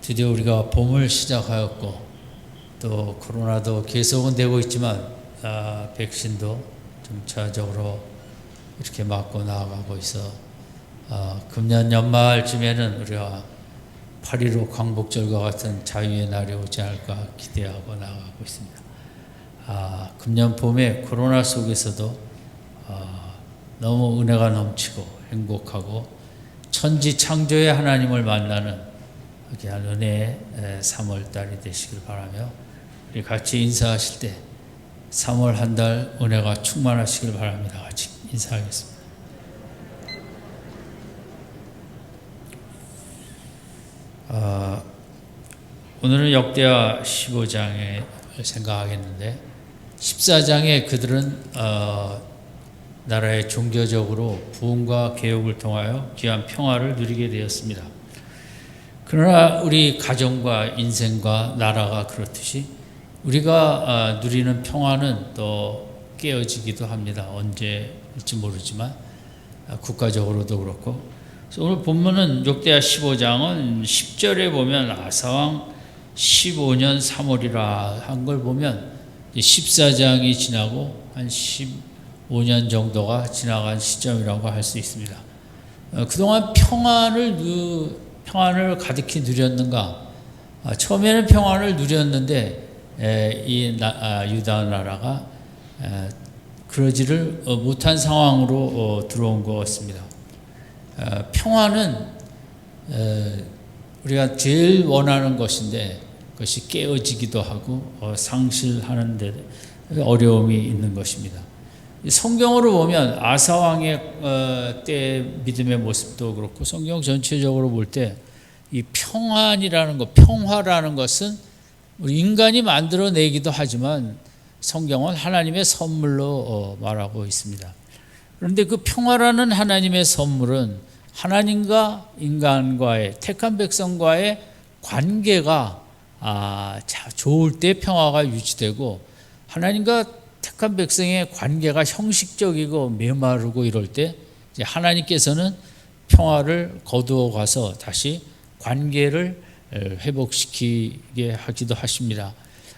드디어 우리가 봄을 시작하였고 또 코로나도 계속은 되고 있지만 백신도 점차적으로 이렇게 맞고 나아가고 있어 금년 연말쯤에는 우리가 8.15 광복절과 같은 자유의 날이 오지 않을까 기대하고 나아가고 있습니다. 금년 봄에 코로나 속에서도 너무 은혜가 넘치고 행복하고 천지 창조의 하나님을 만나는 귀한 은혜의 3월달이 되시길 바라며 우리 같이 인사하실 때 3월 한 달 은혜가 충만하시길 바랍니다. 같이 인사하겠습니다. 오늘은 역대하 15장을 생각하겠는데 14장에 그들은 나라의 종교적으로 부흥과 개혁을 통하여 귀한 평화를 누리게 되었습니다. 그러나 우리 가정과 인생과 나라가 그렇듯이 우리가 누리는 평화는 또 깨어지기도 합니다. 언제일지 모르지만 국가적으로도 그렇고. 그래서 오늘 본문은 역대하 15장은 10절에 보면 아사왕 15년 3월이라 한 걸 보면 14장이 지나고 한 15년 정도가 지나간 시점이라고 할 수 있습니다. 그동안 평안을 가득히 누렸는가? 처음에는 평안을 누렸는데 유다 나라가 그러지를 못한 상황으로 들어온 것 같습니다. 평안은 우리가 제일 원하는 것인데 그것이 깨어지기도 하고 상실하는 데 어려움이 있는 것입니다. 성경으로 보면 아사왕의 때 믿음의 모습도 그렇고 성경 전체적으로 볼 때 이 평안이라는 것, 평화라는 것은 우리 인간이 만들어내기도 하지만 성경은 하나님의 선물로 말하고 있습니다. 그런데 그 평화라는 하나님의 선물은 하나님과 인간과의 택한 백성과의 관계가 좋을 때 평화가 유지되고 하나님과 택한 백성의 관계가 형식적이고 메마르고 이럴 때 이제 하나님께서는 평화를 거두어 가서 다시 관계를 회복시키게 하기도 하십니다.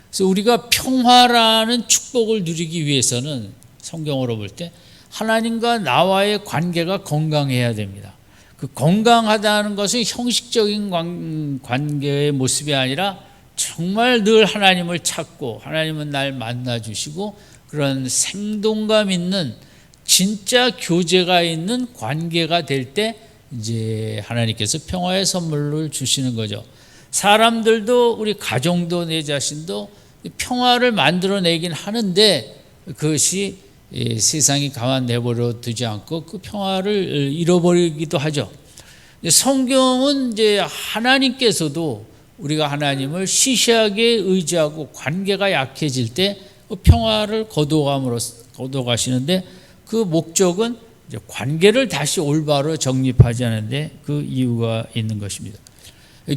그래서 우리가 평화라는 축복을 누리기 위해서는 성경으로 볼 때 하나님과 나와의 관계가 건강해야 됩니다. 그 건강하다는 것은 형식적인 관계의 모습이 아니라 정말 늘 하나님을 찾고 하나님은 날 만나주시고 그런 생동감 있는 진짜 교제가 있는 관계가 될 때 이제 하나님께서 평화의 선물을 주시는 거죠. 사람들도 우리 가정도 내 자신도 평화를 만들어내긴 하는데 그것이 세상이 가만 내버려 두지 않고 그 평화를 잃어버리기도 하죠. 성경은 이제 하나님께서도 우리가 하나님을 시시하게 의지하고 관계가 약해질 때 그 평화를 거둬가시는데 그 목적은 이제 관계를 다시 올바로 정립하지 않는데 그 이유가 있는 것입니다.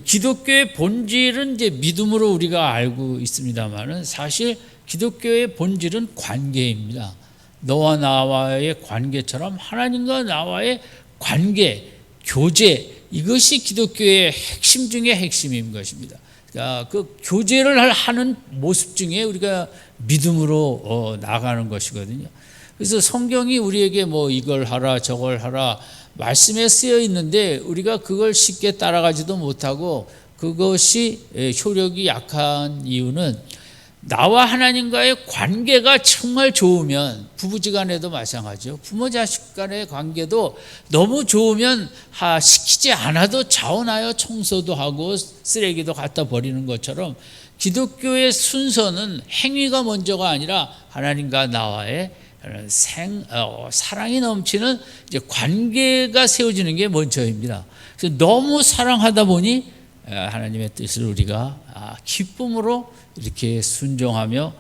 기독교의 본질은 이제 믿음으로 우리가 알고 있습니다만은 사실 기독교의 본질은 관계입니다. 너와 나와의 관계처럼 하나님과 나와의 관계, 교제, 이것이 기독교의 핵심 중에 핵심인 것입니다. 그 교제를 하는 모습 중에 우리가 믿음으로 나가는 것이거든요. 그래서 성경이 우리에게 뭐 이걸 하라 저걸 하라 말씀에 쓰여 있는데 우리가 그걸 쉽게 따라가지도 못하고 그것이 효력이 약한 이유는 나와 하나님과의 관계가 정말 좋으면 부부지간에도 마찬가지죠. 부모 자식 간의 관계도 너무 좋으면 시키지 않아도 자원하여 청소도 하고 쓰레기도 갖다 버리는 것처럼 기독교의 순서는 행위가 먼저가 아니라 하나님과 나와의 사랑이 넘치는 이제 관계가 세워지는 게 먼저입니다. 그래서 너무 사랑하다 보니 하나님의 뜻을 우리가 기쁨으로 이렇게 순종하며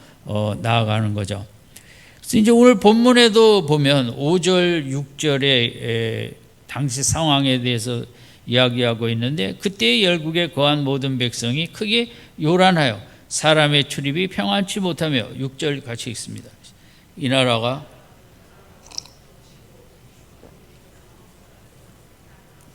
나아가는 거죠. 그래서 이제 오늘 본문에도 보면 5절, 6절에 당시 상황에 대해서 이야기하고 있는데 그때 열국에 거한 모든 백성이 크게 요란하여 사람의 출입이 평안치 못하며 6절 같이 읽습니다. 이 나라가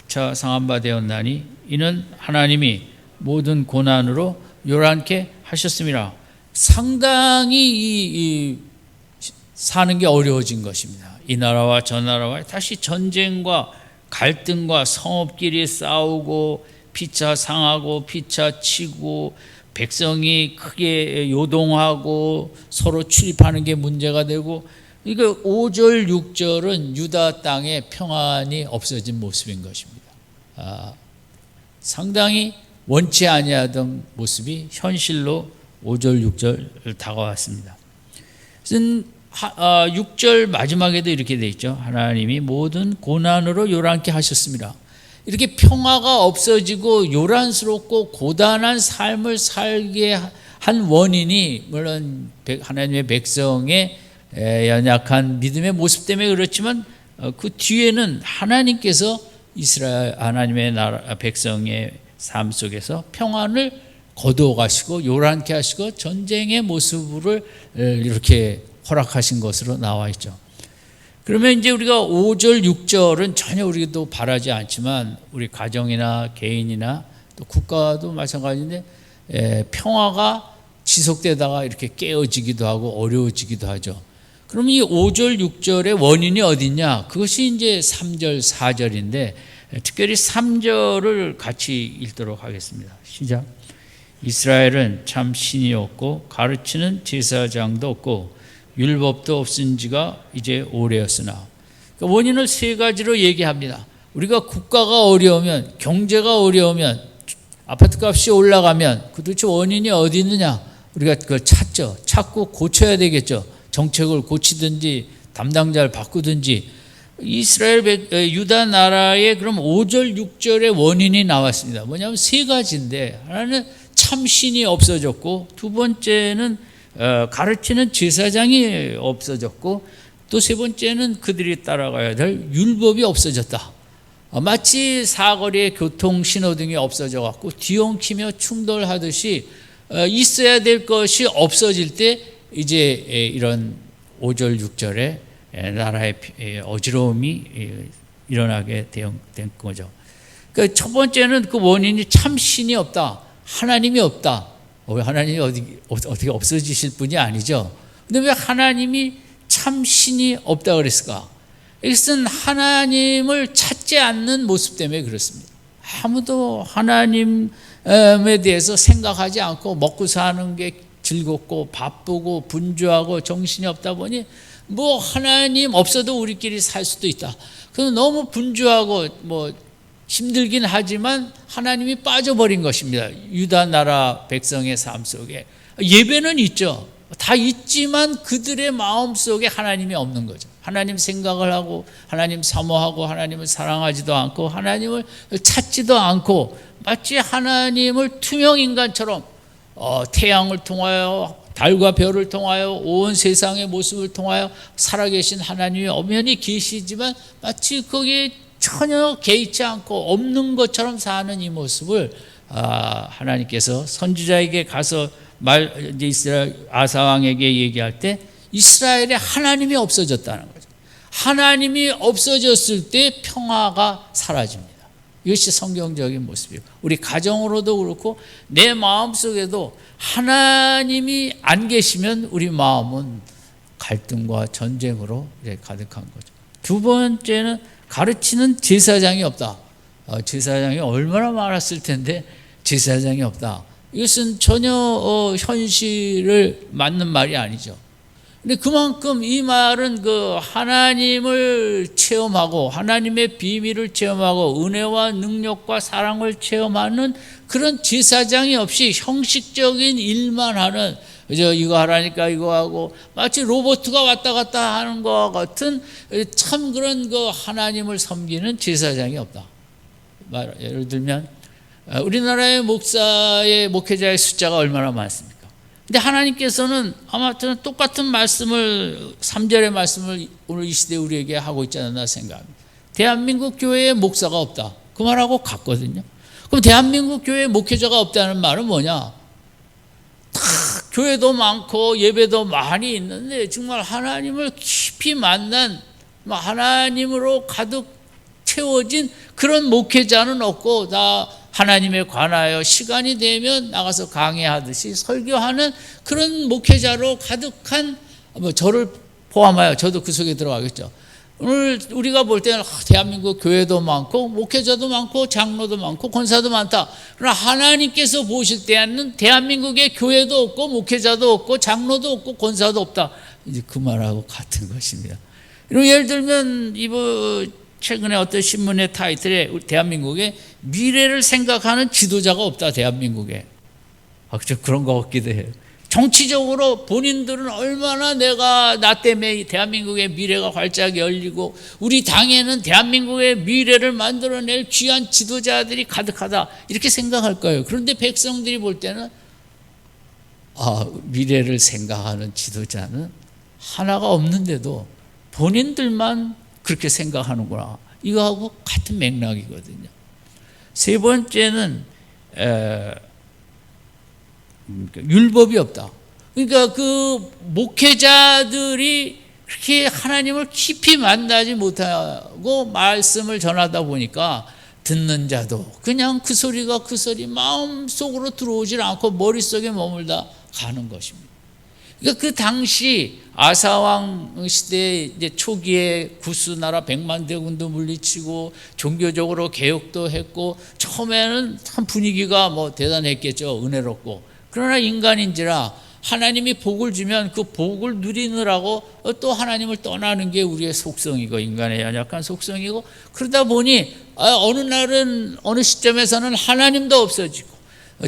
자 상한 바 되었나니 이는 하나님이 모든 고난으로 요란케 하셨습니다. 상당히 사는 게 어려워진 것입니다. 이 나라와 저 나라와 다시 전쟁과 갈등과 성읍끼리 싸우고 피차 상하고 피차 치고 백성이 크게 요동하고 서로 출입하는 게 문제가 되고, 이거 5절 6절은 유다 땅에 평안이 없어진 모습인 것입니다. 상당히 원치 아니하던 모습이 현실로 5절 6절 다가왔습니다. 6절 마지막에도 이렇게 돼 있죠. 하나님이 모든 고난으로 요란케 하셨습니다. 이렇게 평화가 없어지고 요란스럽고 고단한 삶을 살게 한 원인이 물론 하나님의 백성의 연약한 믿음의 모습 때문에 그렇지만, 그 뒤에는 하나님께서 이스라엘 하나님의 나라 백성의 삶 속에서 평안을 거두어 가시고 요란케 하시고 전쟁의 모습을 이렇게 허락하신 것으로 나와 있죠. 그러면 이제 우리가 5절 6절은 전혀 우리도 바라지 않지만 우리 가정이나 개인이나 또 국가도 마찬가지인데, 평화가 지속되다가 이렇게 깨어지기도 하고 어려워지기도 하죠. 그러면 이 5절 6절의 원인이 어디냐? 그것이 이제 3절 4절인데 특별히 3절을 같이 읽도록 하겠습니다. 시작. 이스라엘은 참 신이 없고 가르치는 제사장도 없고 율법도 없은 지가 이제 오래였으나, 그러니까 원인을 세 가지로 얘기합니다. 우리가 국가가 어려우면, 경제가 어려우면, 아파트값이 올라가면 도대체 원인이 어디 있느냐? 우리가 그걸 찾고 고쳐야 되겠죠. 정책을 고치든지 담당자를 바꾸든지. 이스라엘 유다 나라의 그럼 5절 6절의 원인이 나왔습니다. 뭐냐면 세 가지인데, 하나는 참 신이 없어졌고, 두 번째는 가르치는 제사장이 없어졌고, 또 세 번째는 그들이 따라가야 될 율법이 없어졌다. 마치 사거리의 교통 신호등이 없어져 갖고 뒤엉키며 충돌하듯이 있어야 될 것이 없어질 때 이제 이런 5절 6절에 나라의 어지러움이 일어나게 된 거죠. 그러니까 첫 번째는 그 원인이 참 신이 없다, 하나님이 없다. 하나님이 어떻게 없어지실 분이 아니죠. 근데 왜 하나님이 참 신이 없다 그랬을까? 이것은 하나님을 찾지 않는 모습 때문에 그렇습니다. 아무도 하나님에 대해서 생각하지 않고 먹고 사는 게 즐겁고 바쁘고 분주하고 정신이 없다 보니 뭐 하나님 없어도 우리끼리 살 수도 있다. 그래서 너무 분주하고 힘들긴 하지만 하나님이 빠져버린 것입니다. 유다 나라 백성의 삶 속에 예배는 있죠. 다 있지만 그들의 마음 속에 하나님이 없는 거죠. 하나님 생각을 하고 하나님 사모하고 하나님을 사랑하지도 않고 하나님을 찾지도 않고, 마치 하나님을 투명인간처럼 태양을 통하여 달과 별을 통하여 온 세상의 모습을 통하여 살아계신 하나님이 엄연히 계시지만 마치 거기에 전혀 개의치 않고 없는 것처럼 사는 이 모습을 하나님께서 선지자에게 가서 이제 이스라엘 아사 왕에게 얘기할 때 이스라엘에 하나님이 없어졌다는 거죠. 하나님이 없어졌을 때 평화가 사라집니다. 이것이 성경적인 모습이에요. 우리 가정으로도 그렇고 내 마음속에도 하나님이 안 계시면 우리 마음은 갈등과 전쟁으로 가득한 거죠. 두 번째는 가르치는 제사장이 없다. 제사장이 얼마나 많았을 텐데 제사장이 없다. 이것은 전혀 현실을 맞는 말이 아니죠. 근데 그만큼 이 말은 그 하나님을 체험하고 하나님의 비밀을 체험하고 은혜와 능력과 사랑을 체험하는 그런 제사장이 없이 형식적인 일만 하는, 이거 하라니까 이거 하고 마치 로봇가 왔다 갔다 하는 것과 같은 참 그런 그 하나님을 섬기는 제사장이 없다. 예를 들면 우리나라의 목회자의 숫자가 얼마나 많습니까? 근데 하나님께서는 아마 똑같은 말씀을 3절의 말씀을 오늘 이 시대에 우리에게 하고 있지 않나 생각합니다. 대한민국 교회에 목사가 없다. 그 말하고 같거든요. 그럼 대한민국 교회에 목회자가 없다는 말은 뭐냐? 다 교회도 많고 예배도 많이 있는데 정말 하나님을 깊이 만난 하나님으로 가득 채워진 그런 목회자는 없고 다 하나님에 관하여 시간이 되면 나가서 강의하듯이 설교하는 그런 목회자로 가득한, 저를 포함하여 저도 그 속에 들어가겠죠. 오늘 우리가 볼 때는 대한민국 교회도 많고 목회자도 많고 장로도 많고 권사도 많다. 그러나 하나님께서 보실 때는 대한민국에 교회도 없고 목회자도 없고 장로도 없고 권사도 없다. 이제 그 말하고 같은 것입니다. 예를 들면 이번 최근에 어떤 신문의 타이틀에 대한민국에 미래를 생각하는 지도자가 없다. 대한민국에. 그렇죠. 그런 것 같기도 해요. 정치적으로 본인들은 얼마나 나 때문에 대한민국의 미래가 활짝 열리고 우리 당에는 대한민국의 미래를 만들어낼 귀한 지도자들이 가득하다 이렇게 생각할 거예요. 그런데 백성들이 볼 때는 미래를 생각하는 지도자는 하나가 없는데도 본인들만 그렇게 생각하는구나. 이거하고 같은 맥락이거든요. 세 번째는 율법이 없다. 그러니까 그 목회자들이 그렇게 하나님을 깊이 만나지 못하고 말씀을 전하다 보니까 듣는 자도 그냥 그 소리가 그 소리 마음속으로 들어오질 않고 머릿속에 머물다 가는 것입니다. 그러니까 그 당시 아사왕 시대 이제 초기에 구스나라 백만대군도 물리치고 종교적으로 개혁도 했고 처음에는 참 분위기가 대단했겠죠. 은혜롭고. 그러나 인간인지라 하나님이 복을 주면 그 복을 누리느라고 또 하나님을 떠나는 게 우리의 속성이고 인간의 연약한 속성이고 그러다 보니 어느 날은 어느 시점에서는 하나님도 없어지고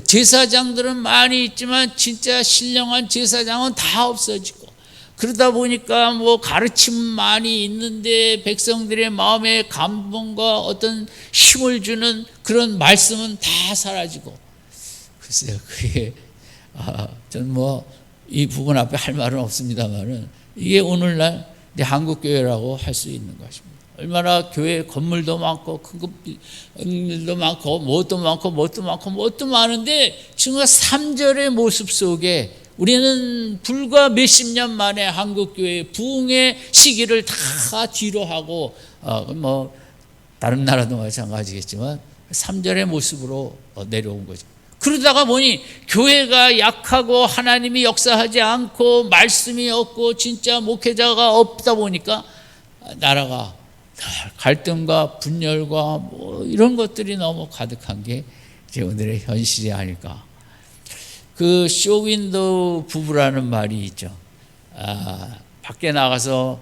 제사장들은 많이 있지만 진짜 신령한 제사장은 다 없어지고 그러다 보니까 가르침 많이 있는데 백성들의 마음에 감동과 어떤 힘을 주는 그런 말씀은 다 사라지고 글쎄요 그게 저는 이 부분 앞에 할 말은 없습니다만은 이게 오늘날 한국교회라고 할 수 있는 것입니다. 얼마나 교회 건물도 많고 큰 것도 많고 뭣도 많은데 지금 3절의 모습 속에 우리는 불과 몇십 년 만에 한국교회 부흥의 시기를 다 뒤로 하고 다른 나라도 마찬가지겠지만 3절의 모습으로 내려온 거죠. 그러다가 보니 교회가 약하고 하나님이 역사하지 않고 말씀이 없고 진짜 목회자가 없다 보니까 나라가 갈등과 분열과 이런 것들이 너무 가득한 게 이제 오늘의 현실이 아닐까. 그 쇼윈도 부부라는 말이 있죠. 밖에 나가서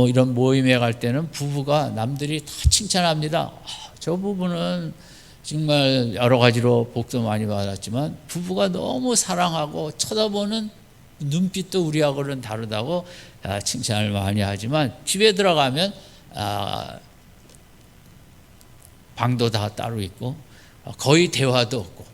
이런 모임에 갈 때는 부부가 남들이 다 칭찬합니다. 저 부부는 정말 여러 가지로 복도 많이 받았지만 부부가 너무 사랑하고 쳐다보는 눈빛도 우리하고는 다르다고 칭찬을 많이 하지만 집에 들어가면 방도 다 따로 있고 거의 대화도 없고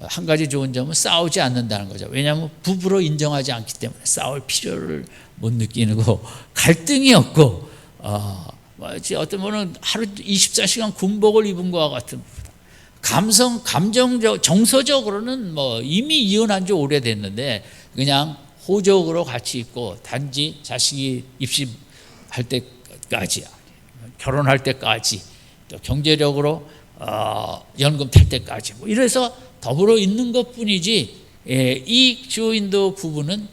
한 가지 좋은 점은 싸우지 않는다는 거죠. 왜냐하면 부부로 인정하지 않기 때문에 싸울 필요를 못 느끼고 갈등이 없고 어떤 분은 하루 24시간 군복을 입은 것과 같은 감정적, 정서적으로는 이미 이혼한 지 오래됐는데 그냥 호적으로 같이 있고 단지 자식이 입시할 때까지 결혼할 때까지 또 경제력으로 연금 탈 때까지 이래서 더불어 있는 것뿐이지 이 쇼윈도 부부는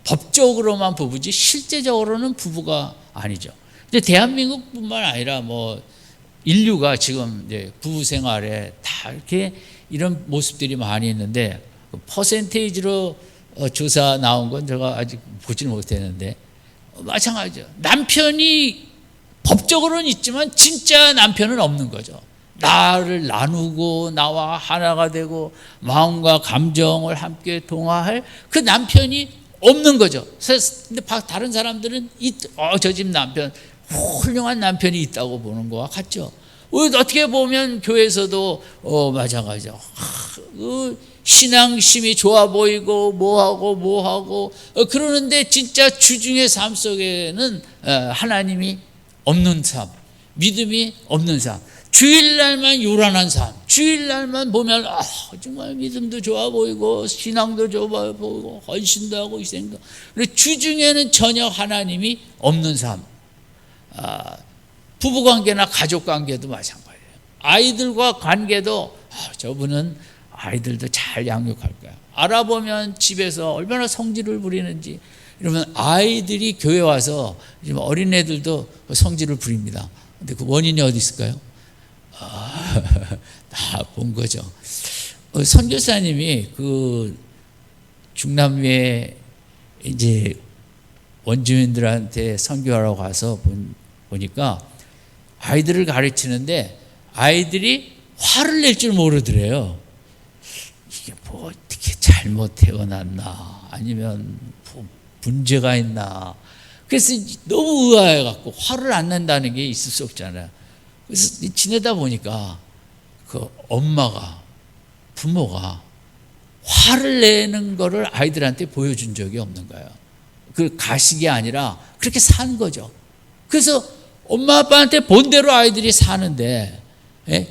법적으로만 부부지 실제적으로는 부부가 아니죠. 근데 대한민국뿐만 아니라 인류가 지금 이제 부부 생활에 다 이렇게 이런 모습들이 많이 있는데 퍼센테이지로 조사 나온 건 제가 아직 보지는 못했는데 마찬가지죠. 남편이 법적으로는 있지만 진짜 남편은 없는 거죠. 나를 나누고 나와 하나가 되고 마음과 감정을 함께 통화할 그 남편이 없는 거죠. 근데 다른 사람들은 저 집 남편 훌륭한 남편이 있다고 보는 거와 같죠. 어떻게 보면 교회에서도 마찬가지죠. 신앙심이 좋아 보이고 뭐하고 그러는데 진짜 주중의 삶 속에는 하나님이 없는 삶, 믿음이 없는 삶, 주일날만 요란한 삶, 주일날만 보면 정말 믿음도 좋아 보이고 신앙도 좋아 보이고 헌신도 하고 희생도. 그런데 주중에는 전혀 하나님이 없는 삶. 부부관계나 가족관계도 마찬가지예요. 아이들과 관계도 저분은 아이들도 잘 양육할 거야. 알아보면 집에서 얼마나 성질을 부리는지. 이러면 아이들이 교회 와서 지금 어린애들도 성질을 부립니다. 근데 그 원인이 어디 있을까요? 다 본 거죠. 선교사님이 그 중남미에 이제 원주민들한테 선교하러 가서 보니까 아이들을 가르치는데 아이들이 화를 낼 줄 모르더래요. 이게 뭐 어떻게 잘못 태어났나 아니면 뭐 문제가 있나. 그래서 너무 의아해갖고 화를 안 낸다는 게 있을 수 없잖아요. 그래서 지내다 보니까 그 엄마가 부모가 화를 내는 거를 아이들한테 보여준 적이 없는 거예요. 그 가식이 아니라 그렇게 산 거죠. 그래서 엄마 아빠한테 본대로 아이들이 사는데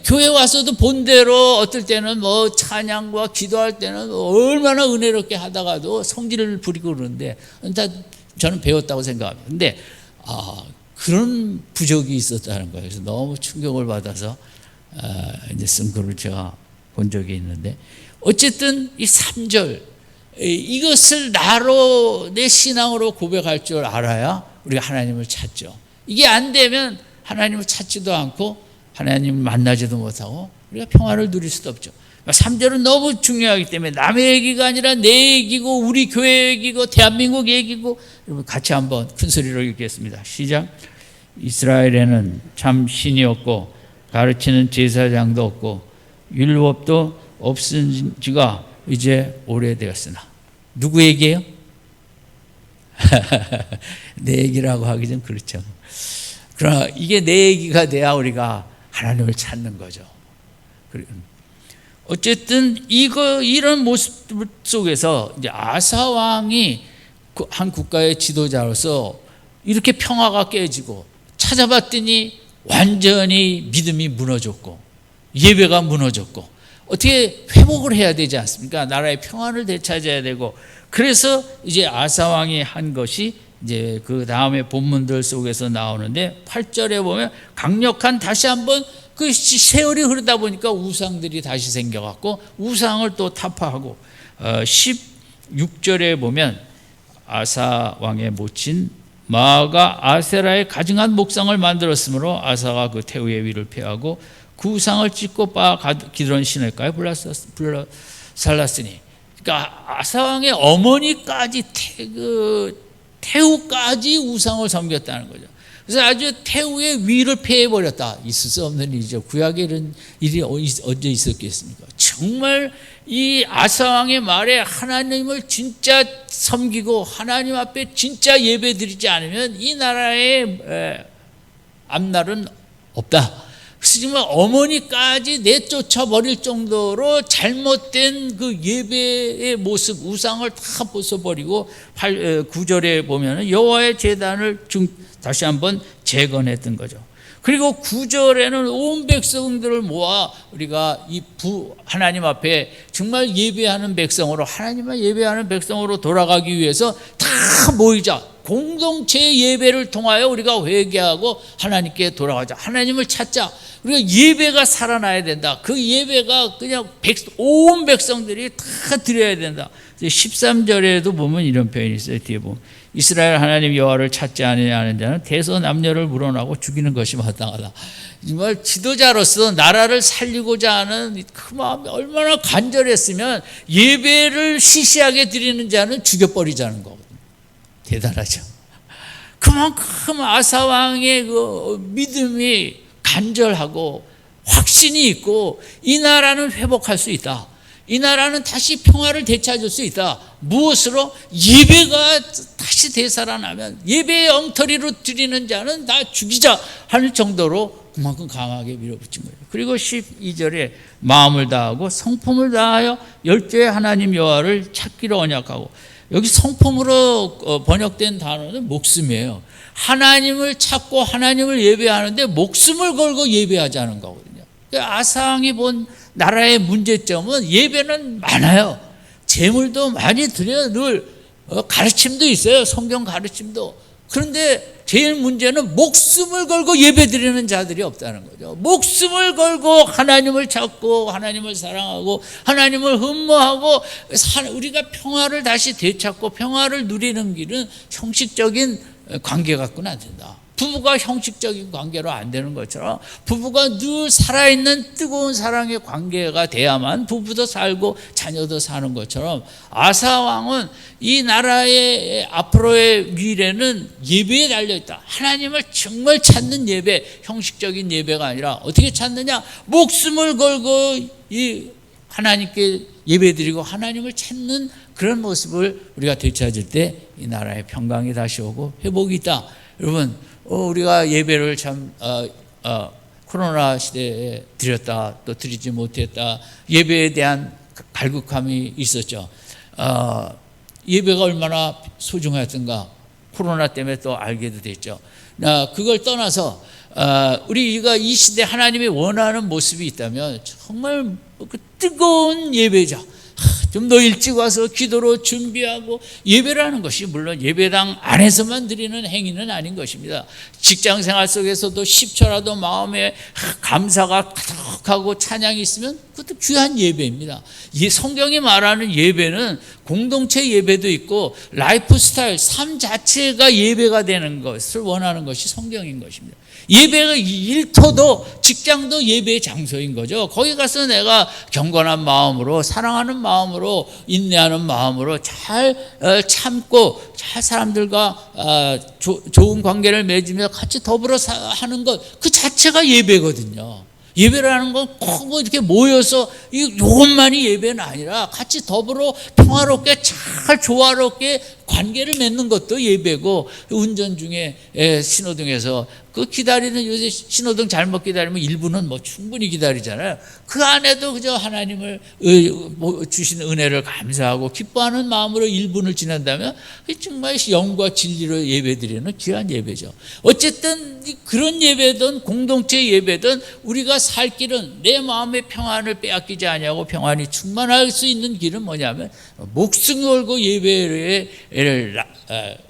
교회 와서도 본대로 어떨 때는 뭐 찬양과 기도할 때는 얼마나 은혜롭게 하다가도 성질을 부리고 그러는데 다 저는 배웠다고 생각합니다. 근데 그런 부족이 있었다는 거예요. 그래서 너무 충격을 받아서 이제 쓴 글을 제가 본 적이 있는데 어쨌든 이 3절 이것을 나로 내 신앙으로 고백할 줄 알아야 우리가 하나님을 찾죠. 이게 안 되면 하나님을 찾지도 않고 하나님을 만나지도 못하고 우리가 평화를 누릴 수도 없죠. 3절은 너무 중요하기 때문에 남의 얘기가 아니라 내 얘기고 우리 교회 얘기고 대한민국 얘기고 여러분 같이 한번 큰 소리로 읽겠습니다. 시작. 이스라엘에는 참 신이 없고 가르치는 제사장도 없고 율법도 없은 지가 이제 오래되었으나 누구 얘기예요? 내 얘기라고 하기 좀 그렇죠. 그러나 이게 내 얘기가 돼야 우리가 하나님을 찾는 거죠. 어쨌든 이런 모습 속에서 이제 아사 왕이 한 국가의 지도자로서 이렇게 평화가 깨지고 찾아봤더니 완전히 믿음이 무너졌고 예배가 무너졌고 어떻게 회복을 해야 되지 않습니까? 나라의 평화를 되찾아야 되고 그래서 이제 아사 왕이 한 것이 이제 그 다음에 본문들 속에서 나오는데 8절에 보면 강력한 다시 한번 그 세월이 흐르다 보니까 우상들이 다시 생겨갖고 우상을 또 타파하고 16절에 보면 아사 왕의 모친 마아가 아세라의 가증한 목상을 만들었으므로 아사가 그 태우의 위를 폐하고 그 우상을 찢고 빻아 기드론 시내가에 불살랐으니 그러니까 아사 왕의 어머니까지 태우까지 우상을 섬겼다는 거죠. 그래서 아주 태우의 위를 폐해버렸다. 있을 수 없는 일이죠. 구약에 이런 일이 언제 있었겠습니까? 정말 이 아사왕의 말에 하나님을 진짜 섬기고 하나님 앞에 진짜 예배드리지 않으면 이 나라의 앞날은 없다. 그래서 정말 어머니까지 내쫓아 버릴 정도로 잘못된 그 예배의 모습, 우상을 다 벗어버리고 9절에 보면 여호와의 제단을 다시 한번 재건했던 거죠. 그리고 9절에는 온 백성들을 모아 우리가 하나님 앞에 정말 예배하는 백성으로 하나님만 예배하는 백성으로 돌아가기 위해서 다 모이자. 공동체 예배를 통하여 우리가 회개하고 하나님께 돌아가자. 하나님을 찾자. 우리가 예배가 살아나야 된다. 그 예배가 그냥 온 백성들이 다 드려야 된다. 13절에도 보면 이런 표현이 있어요. 뒤에 보면 이스라엘 하나님 여호와를 찾지 않는 자는 대서 남녀를 물어나고 죽이는 것이 마땅하다. 정말 지도자로서 나라를 살리고자 하는 그 마음이 얼마나 간절했으면 예배를 시시하게 드리는 자는 죽여버리자는 거거든요. 대단하죠. 그만큼 아사 왕의 그 믿음이 간절하고 확신이 있고 이 나라는 회복할 수 있다. 이 나라는 다시 평화를 되찾을 수 있다. 무엇으로? 예배가 다시 되살아나면 예배의 엉터리로 드리는 자는 다 죽이자 할 정도로 그만큼 강하게 밀어붙인 거예요. 그리고 12절에 마음을 다하고 성품을 다하여 열조의 하나님 여호와를 찾기로 언약하고 여기 성품으로 번역된 단어는 목숨이에요. 하나님을 찾고 하나님을 예배하는데 목숨을 걸고 예배하자는 거거든요. 아사왕이 본 나라의 문제점은 예배는 많아요. 재물도 많이 드려요. 늘 가르침도 있어요. 성경 가르침도. 그런데 제일 문제는 목숨을 걸고 예배드리는 자들이 없다는 거죠. 목숨을 걸고 하나님을 찾고 하나님을 사랑하고 하나님을 흠모하고 우리가 평화를 다시 되찾고 평화를 누리는 길은 형식적인 관계 갖고는 안 된다. 부부가 형식적인 관계로 안 되는 것처럼 부부가 늘 살아있는 뜨거운 사랑의 관계가 돼야만 부부도 살고 자녀도 사는 것처럼 아사 왕은 이 나라의 앞으로의 미래는 예배에 달려있다. 하나님을 정말 찾는 예배, 형식적인 예배가 아니라 어떻게 찾느냐? 목숨을 걸고 이 하나님께 예배드리고 하나님을 찾는 그런 모습을 우리가 되찾을 때 이 나라의 평강이 다시 오고 회복이 있다. 여러분, 우리가 예배를 참 코로나 시대에 드렸다, 또 드리지 못했다, 예배에 대한 갈급함이 있었죠. 예배가 얼마나 소중했던가 코로나 때문에 또 알게도 됐죠. 그걸 떠나서 우리가 이 시대 하나님이 원하는 모습이 있다면 정말 그 뜨거운 예배자, 좀 더 일찍 와서 기도로 준비하고 예배를 하는 것이 물론 예배당 안에서만 드리는 행위는 아닌 것입니다. 직장생활 속에서도 10초라도 마음에 감사가 가득하고 찬양이 있으면 그것도 귀한 예배입니다. 이 성경이 말하는 예배는 공동체 예배도 있고 라이프 스타일, 삶 자체가 예배가 되는 것을 원하는 것이 성경인 것입니다. 예배가 일터도 직장도 예배의 장소인 거죠. 거기 가서 내가 경건한 마음으로 사랑하는 마음으로 인내하는 마음으로 잘 참고 잘 사람들과 좋은 관계를 맺으며 같이 더불어 하는 것 그 자체가 예배거든요. 예배라는 건 꼭 이렇게 모여서 이것만이 예배는 아니라 같이 더불어 평화롭게 잘 조화롭게 관계를 맺는 것도 예배고, 운전 중에 신호등에서 그 기다리는, 요새 신호등 잘못 기다리면 1분은 뭐 충분히 기다리잖아요. 그 안에도 그저 하나님을 주신 은혜를 감사하고 기뻐하는 마음으로 1분을 지난다면 정말 영과 진리로 예배드리는 귀한 예배죠. 어쨌든 그런 예배든 공동체 예배든 우리가 살 길은 내 마음의 평안을 빼앗기지 아니하고 평안이 충만할 수 있는 길은 뭐냐면 목숨 걸고 예배를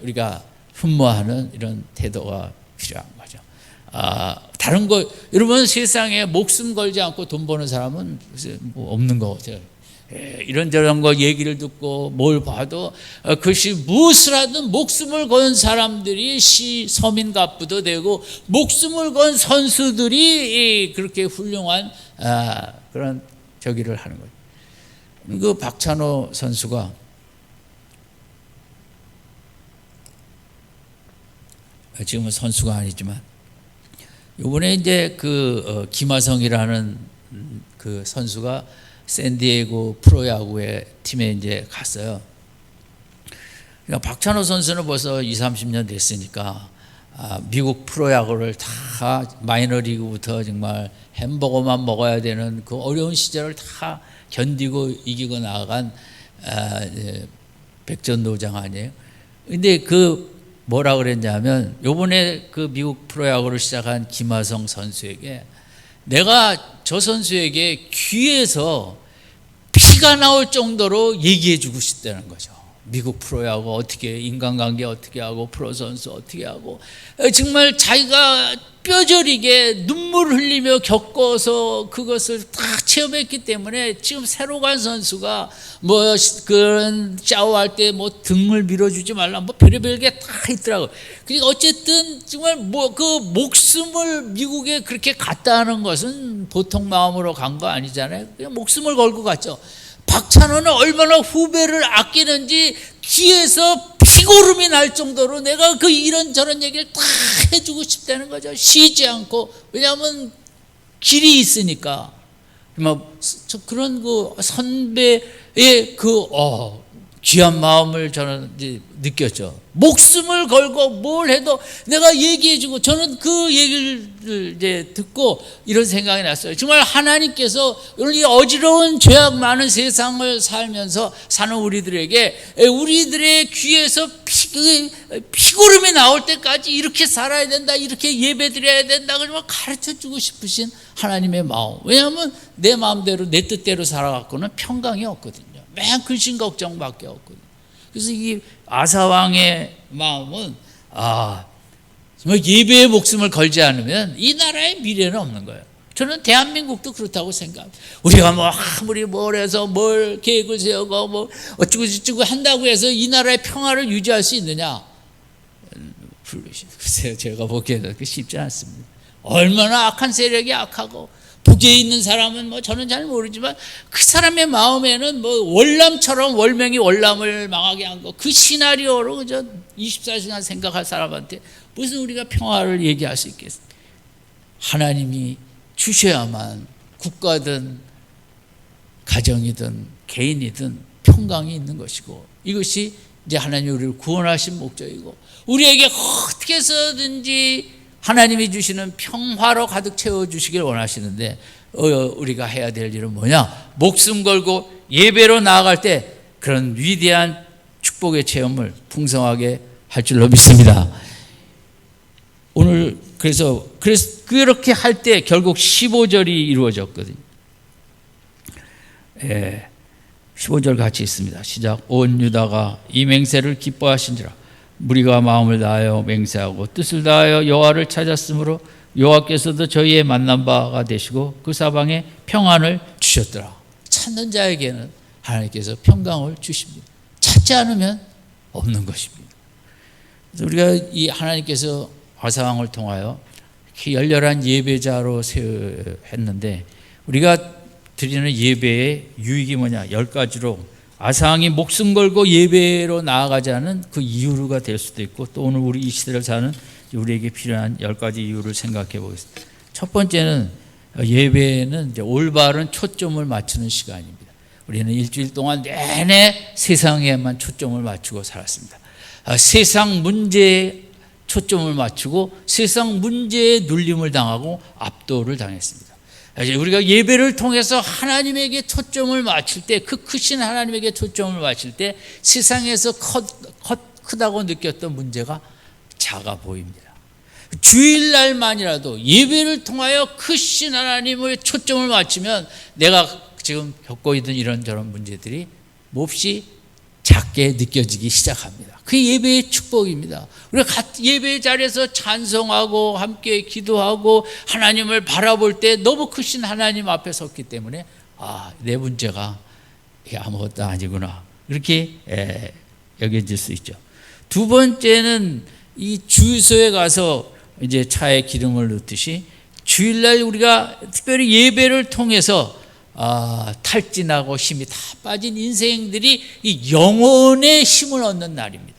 우리가 흠모하는 이런 태도가 필요한 거죠. 다른 거, 여러분 세상에 목숨 걸지 않고 돈 버는 사람은 뭐 없는 거 같아요. 이런저런 거 얘기를 듣고 뭘 봐도 그것이 무엇을 하든 목숨을 건 사람들이 서민갑부도 되고 목숨을 건 선수들이 그렇게 훌륭한 그런 저기를 하는 거죠. 그 박찬호 선수가 지금은 선수가 아니지만 이번에 이제 그 김하성이라는 그 선수가 샌디에고 프로야구의 팀에 이제 갔어요. 그러니까 박찬호 선수는 벌써 20-30년 됐으니까 미국 프로야구를 다 마이너리그부터 정말 햄버거만 먹어야 되는 그 어려운 시절을 다 견디고 이기고 나간 백전노장 아니에요. 근데 그 뭐라 그랬냐면 요번에 그 미국 프로야구를 시작한 김하성 선수에게 내가 저 선수에게 귀에서 피가 나올 정도로 얘기해 주고 싶다는 거죠. 미국 프로야구 어떻게, 인간관계 어떻게 하고, 프로 선수 어떻게 하고, 정말 자기가 뼈저리게 눈물 흘리며 겪어서 그것을 다 체험했기 때문에 지금 새로 간 선수가 뭐 그런 짜오할 때 뭐 등을 밀어주지 말라 뭐 별의별 게 다 있더라고. 그러니까 어쨌든 정말 뭐 그 목숨을 미국에 그렇게 갔다 하는 것은 보통 마음으로 간 거 아니잖아요. 그냥 목숨을 걸고 갔죠. 박찬호는 얼마나 후배를 아끼는지 귀에서 피고름이 날 정도로 내가 그 이런저런 얘기를 다 해주고 싶다는 거죠. 쉬지 않고. 왜냐하면 길이 있으니까. 그런 그 선배의 그 귀한 마음을 저는 이제 느꼈죠. 목숨을 걸고 뭘 해도 내가 얘기해주고, 저는 그 얘기를 이제 듣고 이런 생각이 났어요. 정말 하나님께서 이 어지러운 죄악 많은 세상을 살면서 사는 우리들에게 우리들의 귀에서 피고름이 나올 때까지 이렇게 살아야 된다, 이렇게 예배드려야 된다, 그러면 가르쳐주고 싶으신 하나님의 마음. 왜냐하면 내 마음대로 내 뜻대로 살아갖고는 평강이 없거든요. 맨 근심 걱정밖에 없거든요. 그래서 이 아사왕의 마음은 정말 예배의 목숨을 걸지 않으면 이 나라의 미래는 없는 거예요. 저는 대한민국도 그렇다고 생각합니다. 우리가 뭐 아무리 뭘 해서 뭘 계획을 세우고 뭐 어쩌고 저쩌고 한다고 해서 이 나라의 평화를 유지할 수 있느냐? 글쎄요, 제가 보기에는 쉽지 않습니다. 얼마나 악한 세력이 악하고 북에 있는 사람은 뭐 저는 잘 모르지만 그 사람의 마음에는 뭐 월남처럼 월명이 월남을 망하게 한 거 그 시나리오로 그저 24시간 생각할 사람한테 무슨 우리가 평화를 얘기할 수 있겠습니까? 하나님이 주셔야만 국가든 가정이든 개인이든 평강이 있는 것이고 이것이 이제 하나님이 우리를 구원하신 목적이고 우리에게 어떻게 해서든지 하나님이 주시는 평화로 가득 채워주시길 원하시는데 우리가 해야 될 일은 뭐냐? 목숨 걸고 예배로 나아갈 때 그런 위대한 축복의 체험을 풍성하게 할 줄로 믿습니다. 오늘 그래서 그렇게 할 때 결국 15절이 이루어졌거든요. 15절 같이 있습니다. 시작. 온 유다가 이 맹세를 기뻐하신지라 무리가 마음을 다하여 맹세하고 뜻을 다하여 여호와를 찾았으므로 여호와께서도 저희의 만난 바가 되시고 그 사방에 평안을 주셨더라. 찾는 자에게는 하나님께서 평강을 주십니다. 찾지 않으면 없는 것입니다. 그래서 우리가 이 하나님께서 아사왕을 통하여 이렇게 열렬한 예배자로 했는데 우리가 드리는 예배의 유익이 뭐냐? 10가지로 아사왕이 목숨 걸고 예배로 나아가지 않은 그 이유가 될 수도 있고 또 오늘 우리 이 시대를 사는 우리에게 필요한 10가지 이유를 생각해 보겠습니다. 첫 번째는 예배는 이제 올바른 초점을 맞추는 시간입니다. 우리는 일주일 동안 내내 세상에만 초점을 맞추고 살았습니다. 세상 문제에 초점을 맞추고 세상 문제에 눌림을 당하고 압도를 당했습니다. 우리가 예배를 통해서 하나님에게 초점을 맞출 때 그 크신 하나님에게 초점을 맞출 때 세상에서 크다고 느꼈던 문제가 작아 보입니다. 주일날만이라도 예배를 통하여 크신 하나님의 초점을 맞추면 내가 지금 겪고 있는 이런저런 문제들이 몹시 작게 느껴지기 시작합니다. 그게 예배의 축복입니다. 우리가 예배의 자리에서 찬송하고 함께 기도하고 하나님을 바라볼 때 너무 크신 하나님 앞에 섰기 때문에 내 문제가 아무것도 아니구나 이렇게 여겨질 수 있죠. 두 번째는 이 주유소에 가서 이제 차에 기름을 넣듯이 주일날 우리가 특별히 예배를 통해서 탈진하고 힘이 다 빠진 인생들이 이 영혼의 힘을 얻는 날입니다.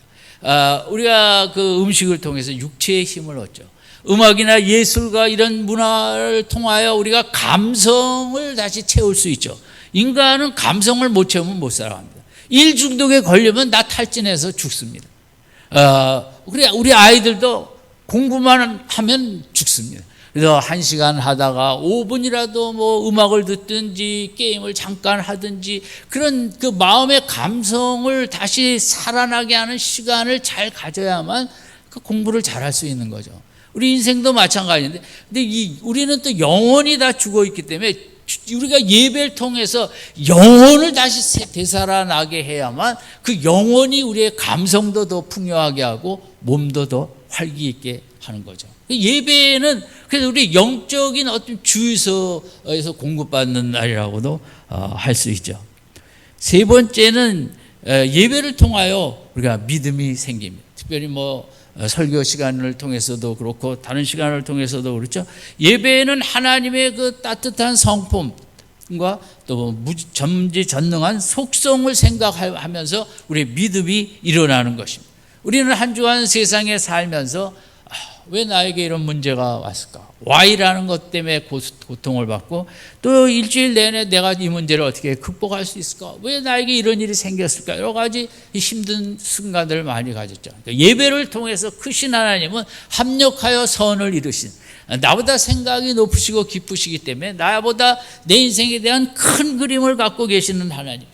우리가 그 음식을 통해서 육체의 힘을 얻죠. 음악이나 예술과 이런 문화를 통하여 우리가 감성을 다시 채울 수 있죠. 인간은 감성을 못 채우면 못 살아갑니다. 일 중독에 걸리면 나 탈진해서 죽습니다. 우리 아이들도 공부만 하면 죽습니다. 그래서 1시간 하다가 5분이라도 뭐 음악을 듣든지 게임을 잠깐 하든지 그런 그 마음의 감성을 다시 살아나게 하는 시간을 잘 가져야만 그 공부를 잘할 수 있는 거죠. 우리 인생도 마찬가지인데, 근데 우리는 또 영혼이 다 죽어 있기 때문에 우리가 예배를 통해서 영혼을 다시 되살아나게 해야만 그 영혼이 우리의 감성도 더 풍요하게 하고 몸도 더 활기 있게 하는 거죠. 예배는 그래서 우리 영적인 어떤 주유소에서 공급받는 날이라고도 할 수 있죠. 세 번째는 예배를 통하여 우리가 믿음이 생깁니다. 특별히 뭐 설교 시간을 통해서도 그렇고 다른 시간을 통해서도 그렇죠. 예배는 하나님의 그 따뜻한 성품과 또 전지전능한 속성을 생각하면서 우리의 믿음이 일어나는 것입니다. 우리는 한 주간 세상에 살면서 왜 나에게 이런 문제가 왔을까? Y라는 것 때문에 고통을 받고 또 일주일 내내 내가 이 문제를 어떻게 극복할 수 있을까? 왜 나에게 이런 일이 생겼을까? 여러 가지 힘든 순간들을 많이 가졌죠. 그러니까 예배를 통해서 크신 하나님은 합력하여 선을 이루신 나보다 생각이 높으시고 깊으시기 때문에 나보다 내 인생에 대한 큰 그림을 갖고 계시는 하나님.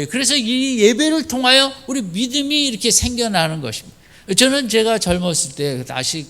그래서 이 예배를 통하여 우리 믿음이 이렇게 생겨나는 것입니다. 저는 제가 젊었을 때 다시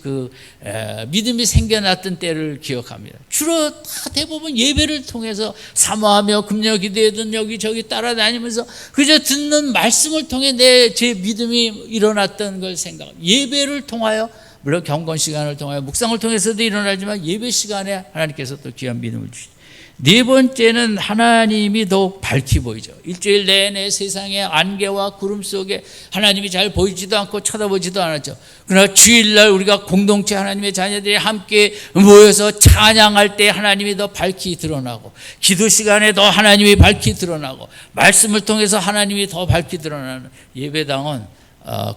믿음이 생겨났던 때를 기억합니다. 주로 다 대부분 예배를 통해서 사모하며 금요 기도회든 여기저기 따라다니면서 그저 듣는 말씀을 통해 제 믿음이 일어났던 걸 예배를 통하여, 물론 경건 시간을 통하여 묵상을 통해서도 일어나지만 예배 시간에 하나님께서 또 귀한 믿음을 주시죠. 네 번째는 하나님이 더욱 밝히 보이죠. 일주일 내내 세상의 안개와 구름 속에 하나님이 잘 보이지도 않고 쳐다보지도 않았죠. 그러나 주일날 우리가 공동체 하나님의 자녀들이 함께 모여서 찬양할 때 하나님이 더 밝히 드러나고, 기도 시간에 더 하나님이 밝히 드러나고, 말씀을 통해서 하나님이 더 밝히 드러나는 예배당은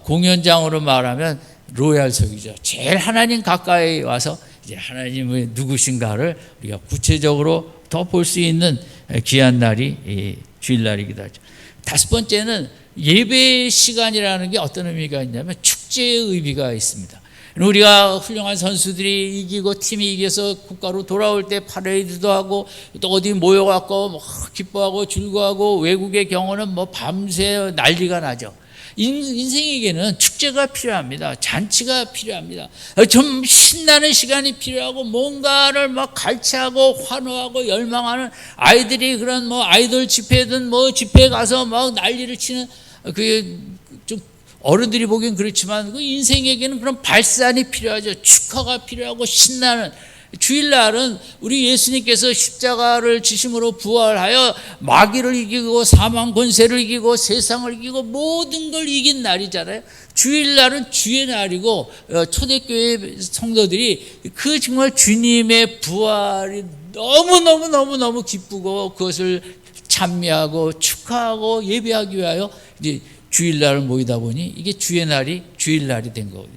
공연장으로 말하면 로얄석이죠. 제일 하나님 가까이 와서 이제 하나님의 누구신가를 우리가 구체적으로 더 볼 수 있는 귀한 날이 주일날이기도 하죠. 다섯 번째는 예배 시간이라는 게 어떤 의미가 있냐면 축제의 의미가 있습니다. 우리가 훌륭한 선수들이 이기고 팀이 이겨서 국가로 돌아올 때 파레이드도 하고 또 어디 모여갖고 기뻐하고 즐거워하고, 외국의 경우는 밤새 난리가 나죠. 인생에게는 축제가 필요합니다. 잔치가 필요합니다. 좀 신나는 시간이 필요하고, 뭔가를 갈취하고 환호하고 열망하는 아이들이 그런 아이돌 집회든 집회에 가서 난리를 치는, 그게 좀 어른들이 보기엔 그렇지만 그 인생에게는 그런 발산이 필요하죠. 축하가 필요하고 신나는. 주일날은 우리 예수님께서 십자가를 지심으로 부활하여 마귀를 이기고 사망 권세를 이기고 세상을 이기고 모든 걸 이긴 날이잖아요. 주일날은 주의 날이고, 초대교회 성도들이 정말 주님의 부활이 너무너무 기쁘고 그것을 찬미하고 축하하고 예배하기 위하여 이제 주일날을 모이다 보니 이게 주의 날이 주일날이 된 거거든요.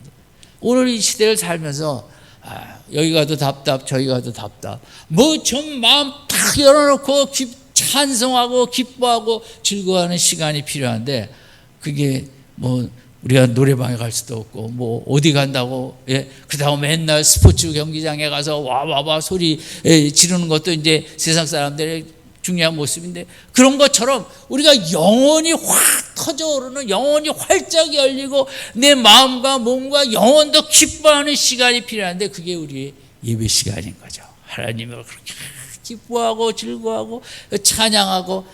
오늘 이 시대를 살면서 여기 가도 답답 저기 가도 답답, 좀 마음 탁 열어놓고 찬송하고 기뻐하고 즐거워하는 시간이 필요한데, 그게 우리가 노래방에 갈 수도 없고 어디 간다고, 그 다음에 맨날 스포츠 경기장에 가서 와와와 소리 지르는 것도 이제 세상 사람들의 중요한 모습인데, 그런 것처럼 우리가 영혼이 확 터져오르는, 영혼이 활짝 열리고 내 마음과 몸과 영혼도 기뻐하는 시간이 필요한데, 그게 우리의 예배 시간인 거죠. 하나님을 그렇게 기뻐하고 즐거워하고 찬양하고,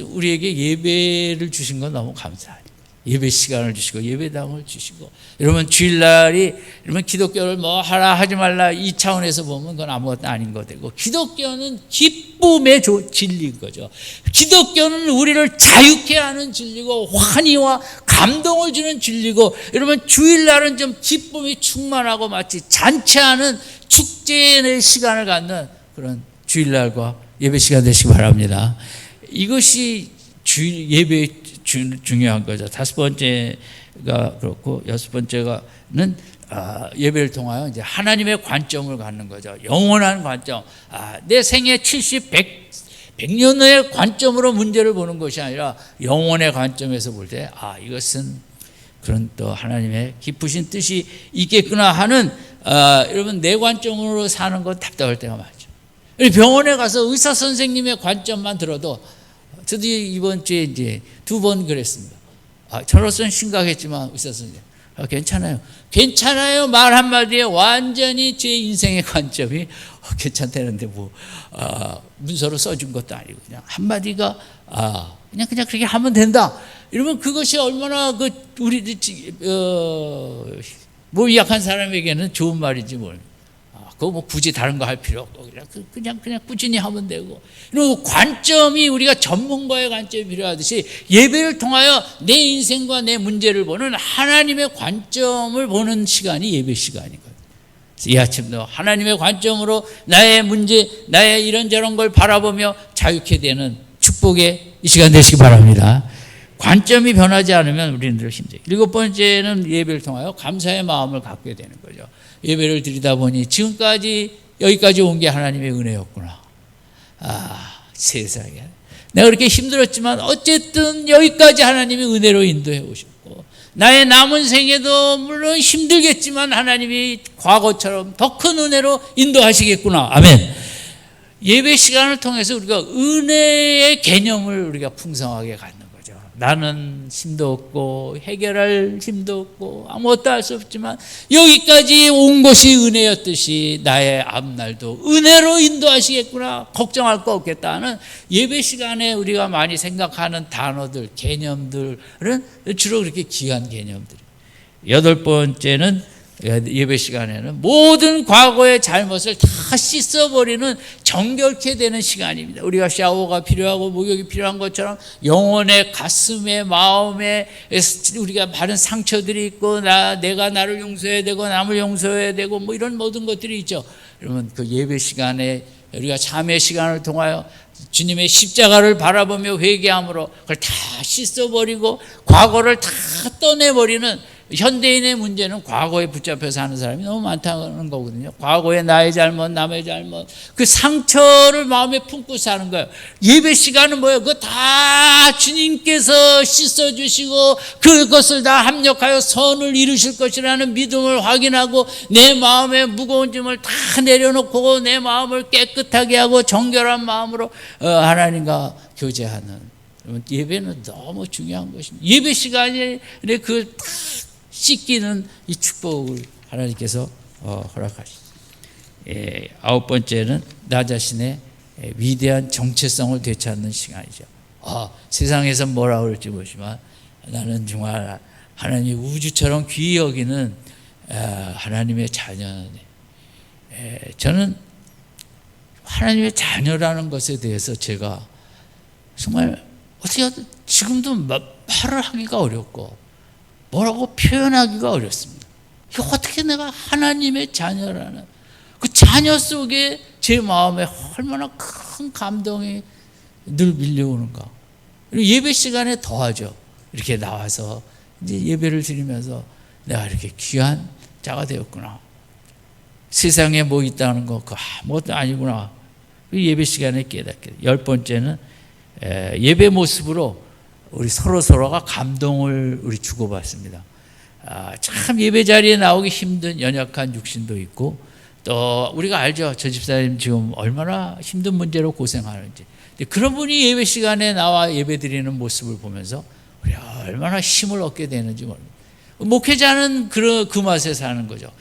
우리에게 예배를 주신 건 너무 감사해요. 예배 시간을 주시고 예배당을 주시고. 여러분, 주일날이 여러분 기독교를 하라 하지 말라 이 차원에서 보면 그건 아무것도 아닌 거 되고, 기독교는 기쁨의 진리인 거죠. 기독교는 우리를 자유케 하는 진리고 환희와 감동을 주는 진리고, 여러분 주일날은 좀 기쁨이 충만하고 마치 잔치하는 축제의 시간을 갖는 그런 주일날과 예배 시간 되시기 바랍니다. 이것이 예배의 중요한 거죠. 다섯 번째가 그렇고, 여섯 번째가는 예배를 통하여 이제 하나님의 관점을 갖는 거죠. 영원한 관점. 내 생애 70, 100년의 관점으로 문제를 보는 것이 아니라 영원의 관점에서 볼 때 이것은 그런 또 하나님의 깊으신 뜻이 있겠구나 하는, 여러분 내 관점으로 사는 건 답답할 때가 많죠. 병원에 가서 의사 선생님의 관점만 들어도, 저도 이번 주에 이제 2번 그랬습니다. 저로서는 심각했지만 의사 선생님, 괜찮아요 말 한마디에 완전히 제 인생의 관점이 괜찮다는데 문서로 써준 것도 아니고 그냥 한마디가 그냥 그렇게 하면 된다. 이러면 그것이 얼마나 우리 몸이 약한 사람에게는 좋은 말인지 모릅니다. 그거 굳이 다른 거 할 필요 없고 그냥 꾸준히 하면 되고. 그리고 관점이, 우리가 전문가의 관점이 필요하듯이 예배를 통하여 내 인생과 내 문제를 보는 하나님의 관점을 보는 시간이 예배 시간이거든요. 이 아침도 하나님의 관점으로 나의 문제, 나의 이런저런 걸 바라보며 자유케 되는 축복의 이 시간 되시기 바랍니다. 관점이 변하지 않으면 우리는 늘 힘들어요. 일곱 번째는 예배를 통하여 감사의 마음을 갖게 되는 거죠. 예배를 드리다 보니 지금까지 여기까지 온 게 하나님의 은혜였구나. 세상에 내가 그렇게 힘들었지만 어쨌든 여기까지 하나님이 은혜로 인도해 오셨고, 나의 남은 생에도 물론 힘들겠지만 하나님이 과거처럼 더 큰 은혜로 인도하시겠구나. 아멘. 예배 시간을 통해서 우리가 은혜의 개념을 우리가 풍성하게 갖는 거죠. 나는 힘도 없고 해결할 힘도 없고 아무것도 할 수 없지만 여기까지 온 것이 은혜였듯이 나의 앞날도 은혜로 인도하시겠구나, 걱정할 거 없겠다 하는 예배 시간에 우리가 많이 생각하는 단어들, 개념들은 주로 그렇게 귀한 개념들이에요. 여덟 번째는 예배 시간에는 모든 과거의 잘못을 다 씻어버리는 정결케 되는 시간입니다. 우리가 샤워가 필요하고 목욕이 필요한 것처럼 영혼의 가슴에 마음에 우리가 많은 상처들이 있고 내가 나를 용서해야 되고 남을 용서해야 되고 뭐 이런 모든 것들이 있죠. 그러면 그 예배 시간에 우리가 참회 시간을 통하여 주님의 십자가를 바라보며 회개함으로 그걸 다 씻어버리고 과거를 다 떠내버리는, 현대인의 문제는 과거에 붙잡혀 사는 사람이 너무 많다는 거거든요. 과거의 나의 잘못, 남의 잘못, 그 상처를 마음에 품고 사는 거예요. 예배 시간은 뭐예요? 그거 다 주님께서 씻어주시고 그것을 다 합력하여 선을 이루실 것이라는 믿음을 확인하고 내 마음의 무거운 짐을 다 내려놓고 내 마음을 깨끗하게 하고 정결한 마음으로 하나님과 교제하는, 예배는 너무 중요한 것입니다. 예배 시간에 그 씻기는 이 축복을 하나님께서 허락하시죠. 아홉 번째는 나 자신의 위대한 정체성을 되찾는 시간이죠. 세상에서 뭐라 그럴지 모르지만 나는 정말 하나님 우주처럼 귀히 여기는 하나님의 자녀네. 저는 하나님의 자녀라는 것에 대해서 제가 정말 어떻게 지금도 말을 하기가 어렵고 뭐라고 표현하기가 어렵습니다. 이거 어떻게 내가 하나님의 자녀라는 그 자녀 속에 제 마음에 얼마나 큰 감동이 늘 밀려오는가. 그리고 예배 시간에 더하죠. 이렇게 나와서 이제 예배를 드리면서 내가 이렇게 귀한 자가 되었구나. 세상에 뭐 있다는 거 그거 아무것도 아니구나. 예배 시간에 깨닫게. 열 번째는 예배 모습으로 우리 서로가 감동을 우리 주고받습니다. 참 예배 자리에 나오기 힘든 연약한 육신도 있고, 또 우리가 알죠. 저 집사님 지금 얼마나 힘든 문제로 고생하는지. 그런 분이 예배 시간에 나와 예배 드리는 모습을 보면서 우리가 얼마나 힘을 얻게 되는지 모릅니다. 목회자는 그 맛에 사는 거죠.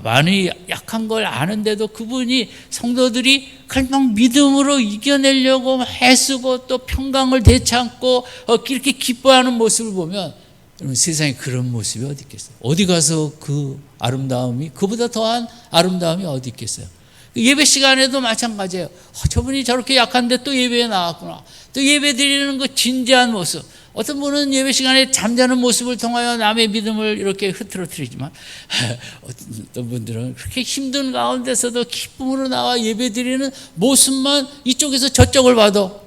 많이 약한 걸 아는데도 그분이 성도들이 그냥 믿음으로 이겨내려고 애쓰고 또 평강을 되찾고 이렇게 기뻐하는 모습을 보면, 여러분 세상에 그런 모습이 어디 있겠어요? 어디 가서 그 아름다움이, 그보다 더한 아름다움이 어디 있겠어요? 예배 시간에도 마찬가지예요. 저분이 저렇게 약한데 또 예배에 나왔구나. 또 예배 드리는 그 진지한 모습. 어떤 분은 예배 시간에 잠자는 모습을 통하여 남의 믿음을 이렇게 흐트러뜨리지만, 어떤 분들은 그렇게 힘든 가운데서도 기쁨으로 나와 예배 드리는 모습만 이쪽에서 저쪽을 봐도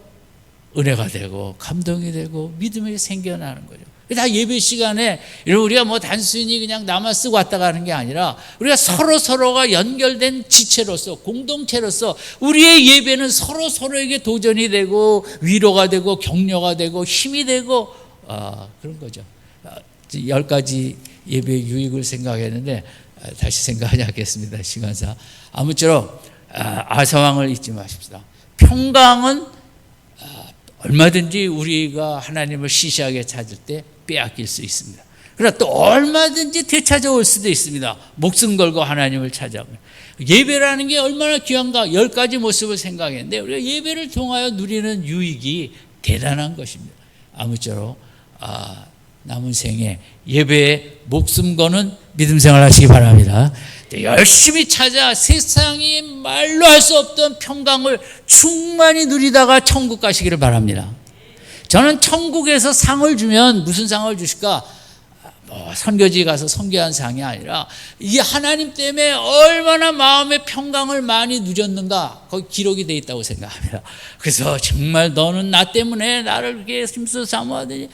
은혜가 되고 감동이 되고 믿음이 생겨나는 거죠. 다 예배 시간에 우리가 뭐 단순히 그냥 나만 쓰고 왔다 가는 게 아니라 우리가 서로가 연결된 지체로서 공동체로서 우리의 예배는 서로에게 도전이 되고 위로가 되고 격려가 되고 힘이 되고 그런 거죠. 10가지 예배 유익을 생각했는데 다시 생각하지 않겠습니다. 시간상. 아무쪼록 아사왕을 잊지 마십시다. 평강은 얼마든지 우리가 하나님을 시시하게 찾을 때 빼앗길 수 있습니다. 그러나 또 얼마든지 되찾아올 수도 있습니다. 목숨 걸고 하나님을 찾아오면. 예배라는 게 얼마나 귀한가 10가지 모습을 생각했는데 우리가 예배를 통하여 누리는 유익이 대단한 것입니다. 아무쪼록 남은 생에 예배에 목숨 거는 믿음 생활 하시기 바랍니다. 열심히 찾아 세상이 말로 할 수 없던 평강을 충만히 누리다가 천국 가시기를 바랍니다. 저는 천국에서 상을 주면 무슨 상을 주실까? 선교지 가서 선교한 상이 아니라 이 하나님 때문에 얼마나 마음의 평강을 많이 누렸는가 거기 기록이 돼 있다고 생각합니다. 그래서 정말 너는 나 때문에 나를 그렇게 힘써 사모하더니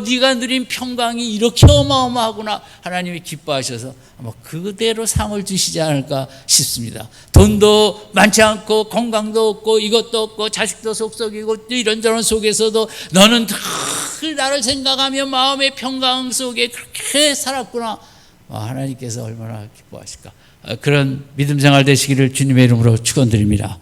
네가 누린 평강이 이렇게 어마어마하구나. 하나님이 기뻐하셔서 아마 그대로 상을 주시지 않을까 싶습니다. 돈도 많지 않고 건강도 없고 이것도 없고 자식도 속썩이고 이런저런 속에서도 너는 늘 나를 생각하며 마음의 평강 속에 그렇게 살았구나. 하나님께서 얼마나 기뻐하실까. 그런 믿음 생활 되시기를 주님의 이름으로 축원드립니다.